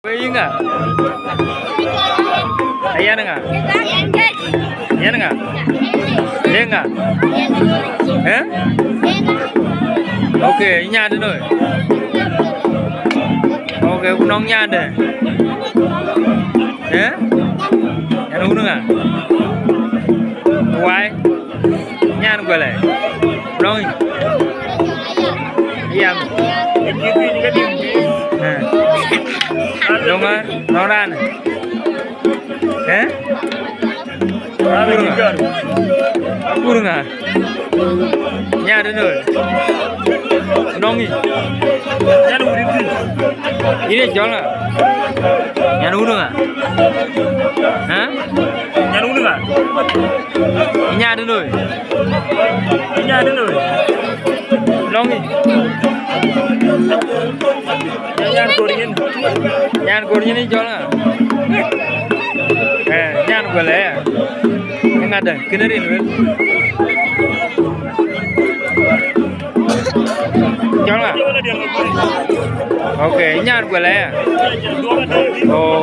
Iya enggak? Iya enggak? Iya enggak? Iya enggak? Eh? Oke, ini ada nih. Oke, unongnya ada. Eh? Yang unong enggak? Why? Nyan gue lah. Unong. Iya. Dongar, noran. Eh? Apur nggak? Nyari dulu. Nongi. Ini jual nggak? Nyari udah nggak? Hah? Nyari udah nggak? Nyari dulu. Nyari dulu. Nongi. Nyan gornya ini jual nggak? Nyan gue lah ya. Yang ada, kenerin gue. Jual nggak? Oke, nyan gue lah ya. Oh.